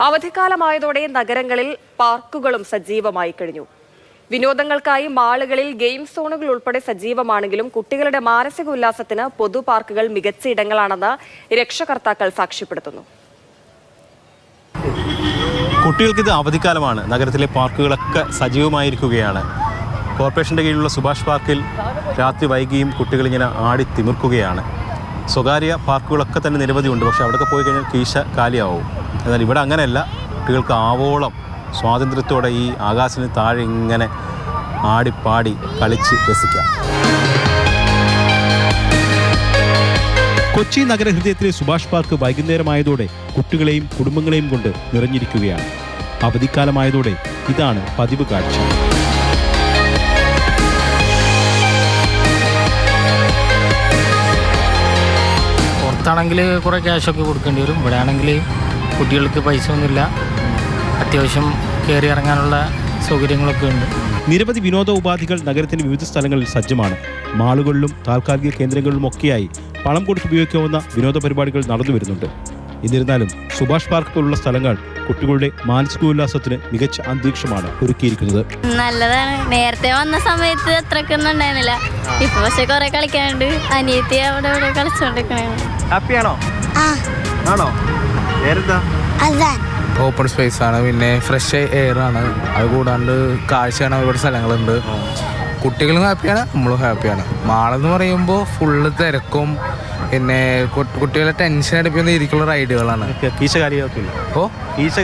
അവധിക്കാലമായതോടെ നഗരങ്ങളിൽ പാർക്കുകളും സജീവമായി കഴിഞ്ഞു. വിനോദങ്ങൾക്കായി മാളുകളിൽ ഗെയിം സോണുകൾ ഉൾപ്പെടെ സജീവമാണെങ്കിലും കുട്ടികളുടെ മാനസിക ഉല്ലാസത്തിന് പൊതു പാർക്കുകൾ മികച്ച ഇടങ്ങളാണെന്ന് രക്ഷകർത്താക്കൾ സാക്ഷ്യപ്പെടുത്തുന്നു. കുട്ടികൾക്കിത് അവധിക്കാലമാണ്. നഗരത്തിലെ പാർക്കുകളൊക്കെ സജീവമായിരിക്കുകയാണ്. കോർപ്പറേഷൻ്റെ കീഴിലുള്ള സുഭാഷ് പാർക്കിൽ രാത്രി വൈകിയും കുട്ടികളിങ്ങനെ ആടി തിമിർക്കുകയാണ്. സ്വകാര്യ പാർക്കുകളൊക്കെ തന്നെ നിരവധിയുണ്ട്. പക്ഷേ അവിടെയൊക്കെ പോയി കഴിഞ്ഞാൽ കീശ കാലിയാവും. എന്നാൽ ഇവിടെ അങ്ങനെയല്ല. കുട്ടികൾക്ക് ആവോളം സ്വാതന്ത്ര്യത്തോടെ ഈ ആകാശത്തിന് താഴെ ഇങ്ങനെ ആടിപ്പാടി കളിച്ച് രസിക്കാം. കൊച്ചി നഗരഹൃദയത്തിലെ സുഭാഷ് പാർക്ക് വൈകുന്നേരമായതോടെ കുട്ടികളെയും കുടുംബങ്ങളെയും കൊണ്ട് നിറഞ്ഞിരിക്കുകയാണ്. അവധിക്കാലമായതോടെ ഇതാണ് പതിവ് കാഴ്ച. പുറത്താണെങ്കിൽ കുറേ ക്യാഷൊക്കെ കൊടുക്കേണ്ടി വരും. ഇവിടെ ആണെങ്കിൽ കുട്ടികൾക്ക് പൈസ ഒന്നുമില്ല. അത്യാവശ്യം കയറി ഇറങ്ങാനുള്ള സൗകര്യങ്ങളൊക്കെ ഉണ്ട്. നിരവധി വിനോദ ഉപാധികൾ നഗരത്തിന്റെ വിവിധ സ്ഥലങ്ങളിൽ സജ്ജമാണ്. മാളുകളിലും താൽക്കാലിക കേന്ദ്രങ്ങളിലുമൊക്കെയായി പണം കൊടുത്ത് ഉപയോഗിക്കാവുന്ന വിനോദ പരിപാടികൾ നടന്നു വരുന്നുണ്ട്. എന്നിരുന്നാലും സുഭാഷ് പാർക്ക് പോലുള്ള സ്ഥലങ്ങൾ കുട്ടികളുടെ മാനസികോല്ലാസത്തിന് മികച്ച അന്തരീക്ഷമാണ് ഒരുക്കിയിരിക്കുന്നത്. നല്ലതാണ്. നേരത്തെ വന്ന സമയത്ത് അത്രക്കൊന്നും ഉണ്ടായിരുന്നില്ല. ഇപ്പൊ പക്ഷെ കുറെ കളിക്കാനുണ്ട്. അനിയത്തി അവിടെ ഇവിടെ കളിച്ചോണ്ടിരിക്കണേ. ഹാപ്പിയാണോ? ആണോ? ഓപ്പൺ സ്പേസ് ആണ്, പിന്നെ ഫ്രഷ് എയർ ആണ്. അത് കൂടാണ്ട് കാഴ്ച കാണാൻ ഒരുപാട് സ്ഥലങ്ങളുണ്ട്. കുട്ടികളും ഹാപ്പിയാണ്, നമ്മളും ഹാപ്പിയാണ്. മാളെന്ന് പറയുമ്പോൾ ഫുള്ള് തിരക്കും, പിന്നെ കുട്ടികളെ ടെൻഷൻ അടിപ്പിക്കുന്ന രീതിക്കുള്ള റൈഡുകളാണ്. കീശ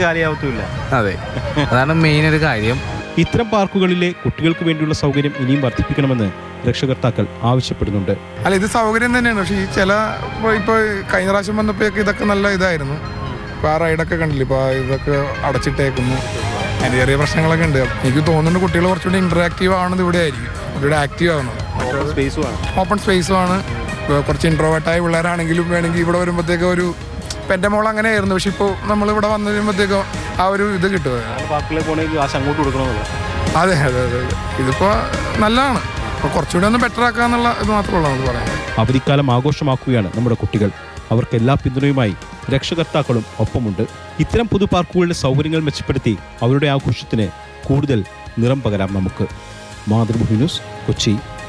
കാലിയാവത്തില്ല. അതെ, അതാണ് മെയിൻ ഒരു കാര്യം. ഇത്തരം പാർക്കുകളിലെ കുട്ടികൾക്ക് വേണ്ടിയുള്ള സൗകര്യം ഇനിയും വർദ്ധിപ്പിക്കണമെന്ന് രക്ഷകർത്താക്കൾ ആവശ്യപ്പെടുന്നുണ്ട്. അല്ല, ഇത് സൗകര്യം തന്നെയാണ്. പക്ഷേ ഈ ഇപ്പോൾ കഴിഞ്ഞ പ്രാവശ്യം വന്നപ്പോഴൊക്കെ ഇതൊക്കെ നല്ല ഇതായിരുന്നു. ഇപ്പോൾ ആ റൈഡൊക്കെ കണ്ടില്ല, ഇപ്പോൾ ഇതൊക്കെ അടച്ചിട്ടേക്കുന്നു. അതിന് ചെറിയ പ്രശ്നങ്ങളൊക്കെ ഉണ്ട്. എനിക്ക് തോന്നുന്നുണ്ട് കുട്ടികൾ കുറച്ചുകൂടി ഇൻറ്ററാക്റ്റീവ് ആവുന്നത് ഇവിടെ ആയിരിക്കും. ഇവിടെ ആക്റ്റീവ് ആവുന്നത് ഓപ്പൺ സ്പേസുമാണ്. കുറച്ച് ഇൻട്രോവേർട്ടായ പിള്ളേരാണെങ്കിലും വേണമെങ്കിൽ ഇവിടെ വരുമ്പോഴത്തേക്കും ഒരു എൻ്റെ മോൾ അങ്ങനെ ആയിരുന്നു. പക്ഷെ ഇപ്പോൾ നമ്മളിവിടെ വന്നു കഴിയുമ്പോഴത്തേക്കും ആ ഒരു ഇത് കിട്ടും. അതെ അതെ അതെ, ഇതിപ്പോൾ നല്ലതാണ്. അപ്പോൾ കുറച്ചുകൂടി ഒന്ന് ബെറ്റർ ആക്കാന്നുള്ള ഇത് മാത്രമേ ഉള്ളൂ നമുക്ക് പറയാം. അവധിക്കാലം ആഘോഷമാക്കുകയാണ് നമ്മുടെ കുട്ടികൾ. അവർക്ക് എല്ലാ പിന്തുണയുമായി രക്ഷകർത്താക്കളും ഒപ്പമുണ്ട്. ഇത്തരം പൊതു പാർക്കുകളുടെ സൗകര്യങ്ങൾ മെച്ചപ്പെടുത്തി അവരുടെ ആഘോഷത്തിന് കൂടുതൽ നിറം പകരാം നമുക്ക്. മാതൃഭൂമി ന്യൂസ്, കൊച്ചി.